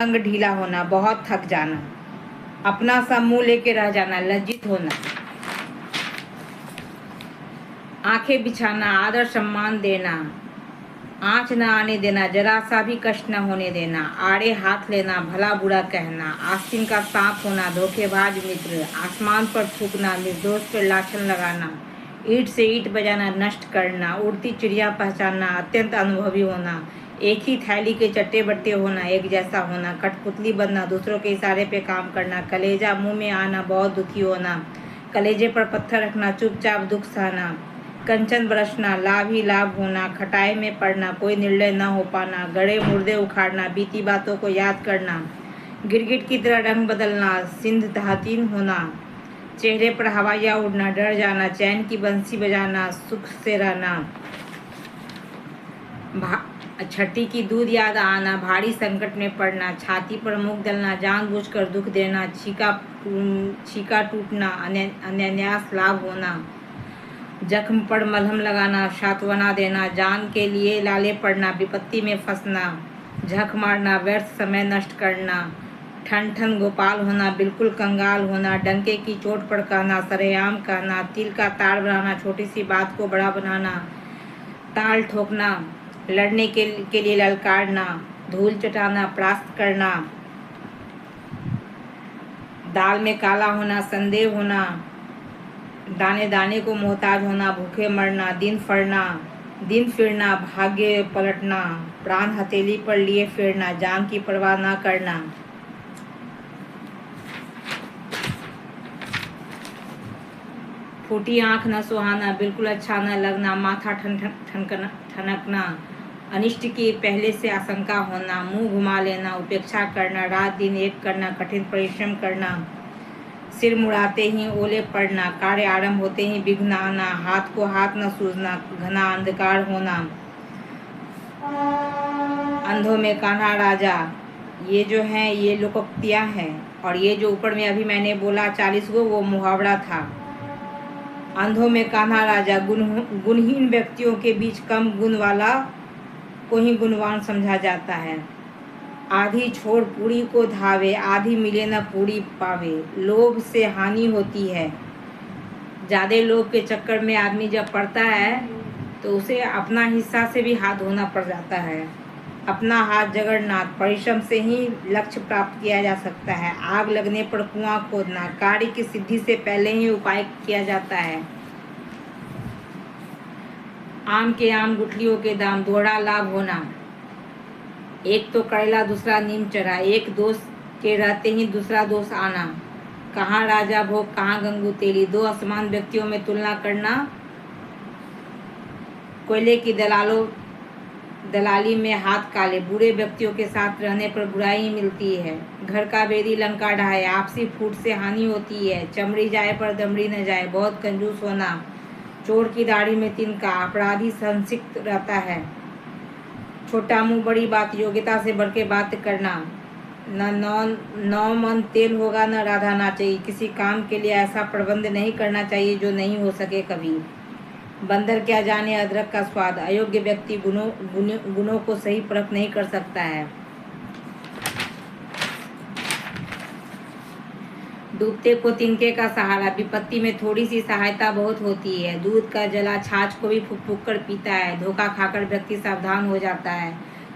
अंग ढीला होना, बहुत थक जाना, अपना सा मुंह लेके रह जाना, लज्जित होना, आंखें बिछाना, आदर सम्मान देना, आँच न आने देना, जरा सा भी कष्ट न होने देना, आड़े हाथ लेना, भला बुरा कहना, आस्तीन का सांप होना, धोखेबाज मित्र, आसमान पर थूकना, निर्दोष पर लाछन लगाना, ईंट से ईंट बजाना, नष्ट करना, उड़ती चिड़िया पहचानना, अत्यंत अनुभवी होना, एक ही थैली के चट्टे बट्टे होना, एक जैसा होना, कठपुतली बनना, दूसरों के इशारे पे काम करना, कलेजा मुंह में आना, बहुत दुखी होना, कलेजे पर पत्थर रखना, चुपचाप दुख सहना, कंचन बरसना, लाभ ही लाभ होना, खटाई में पड़ना, कोई निर्णय न हो पाना, गड़े मुर्दे उखाड़ना, बीती बातों को याद करना, गिरगिट की तरह रंग बदलना, सिंध तहतीन होना, चेहरे पर हवाइयाँ उड़ना, डर जाना, चैन की बंसी बजाना, सुख से रहना, छठी की दूध याद आना, भारी संकट में पड़ना, छाती पर मुख दलना, जानबूझकर दुख देना, छीका टूटना, अनायास लाभ होना, जख्म पर मलहम लगाना, सांत्वना देना, जान के लिए लाले पड़ना, विपत्ति में फंसना, झक मारना, व्यर्थ समय नष्ट करना, ठन ठन गोपाल होना, बिल्कुल कंगाल होना, डंके की चोट पर कहना, सरेआम कहना, तिल का ताड़ बनाना, छोटी सी बात को बड़ा बनाना, ताल ठोकना, लड़ने के लिए ललकारना, धूल चटाना, परास्त करना, दाल में काला होना, संदेह होना, दाने दाने को मोहताज होना, भूखे मरना, दिन फिरना, भाग्य पलटना, प्राण हथेली पर लिए फिरना, जान की परवाह न करना, फूटी आंख न सुहाना, बिल्कुल अच्छा न लगना, माथा ठनकना, अनिष्ट की पहले से आशंका होना, मुंह घुमा लेना, उपेक्षा करना, रात दिन एक करना, कठिन परिश्रम करना, सिर मुड़ाते ही ओले पड़ना, कार्य आरंभ होते ही विघ्न आना, हाथ को हाथ न सूझना, घना अंधकार होना, अंधों में कान्हा राजा। ये जो है ये लोकोक्तियाँ हैं, और ये जो ऊपर में अभी मैंने बोला 40 गो, वो मुहावरा था। अंधों में कान्हा राजा, गुणहीन व्यक्तियों के बीच कम गुण वाला को ही गुणवान समझा जाता है। आधी छोड़ पूरी को धावे, आधी मिले न पूरी पावे, लोभ से हानि होती है। ज़्यादा लोभ के चक्कर में आदमी जब पड़ता है तो उसे अपना हिस्सा से भी हाथ धोना पड़ जाता है। अपना हाथ जगन्नाथ, परिश्रम से ही लक्ष्य प्राप्त किया जा सकता है। आग लगने पर कुआं खोदना, कार्य की सिद्धि से पहले ही उपाय किया जाता है। आम के आम गुठलियों के दाम, दोहरा लाभ होना, एक तो करेला दूसरा नीम चढ़ा, एक दोष के रहते ही दूसरा दोष आना, कहाँ राजा भोग कहाँ गंगू तेली, दो असमान व्यक्तियों में तुलना करना, कोयले की दलाली में हाथ काले, बुरे व्यक्तियों के साथ रहने पर बुराई ही मिलती है। घर का बेदी लंका ढाए, आपसी फूट से हानि होती है। चमड़ी जाए पर दमड़ी न जाए, बहुत कंजूस होना, चोर की दाढ़ी में तिनका, अपराधी संसिक्त रहता है। छोटा मुंह बड़ी बात, योग्यता से बढ़ के बात करना, नौ मन तेल होगा न राधा नाचेगी। किसी काम के लिए ऐसा प्रबंध नहीं करना चाहिए जो नहीं हो सके कभी। बंदर क्या जाने अदरक का स्वाद, अयोग्य व्यक्ति गुणों को सही परख नहीं कर सकता है। डूबते को तिनके का सहारा, विपत्ति में थोड़ी सी सहायता बहुत होती है। दूध का जला छाछ को भी फूक फूक कर पीता है। धोखा खाकर व्यक्ति सावधान हो जाता है।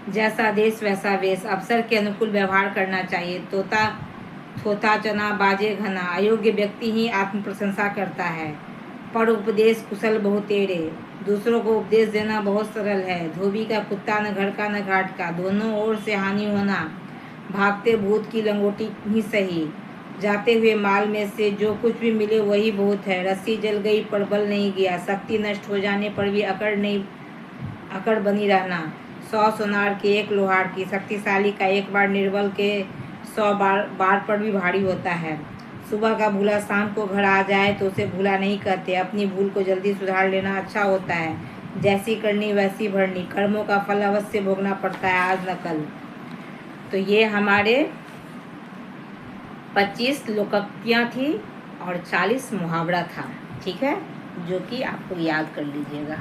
जैसा देश वैसा वेश, अवसर के अनुकूल व्यवहार करना चाहिए। थोथा चना बाजे घना, अयोग्य व्यक्ति ही आत्म प्रशंसा करता है। पर उपदेश कुशल बहुतेरे, दूसरों को उपदेश देना बहुत सरल है। धोबी का कुत्ता न घर का न घाट का, दोनों ओर से हानि होना। भागते भूत की लंगोटी ही सही, जाते हुए माल में से जो कुछ भी मिले वही बहुत है। रस्सी जल गई पर बल नहीं गया, शक्ति नष्ट हो जाने पर भी अकड़ बनी रहना। 100 सोनार के 1 लोहार की, शक्तिशाली का एक बार निर्बल के 100 बार पर भी भारी होता है। सुबह का भूला शाम को घर आ जाए तो उसे भूला नहीं कहते। अपनी भूल को जल्दी सुधार लेना अच्छा होता है। जैसी करनी वैसी भरनी, कर्मों का फल अवश्य भोगना पड़ता है, आज न कल। तो ये हमारे 25 लोकोक्तियाँ थी और 40 मुहावरा था, ठीक है, जो कि आपको याद कर लीजिएगा।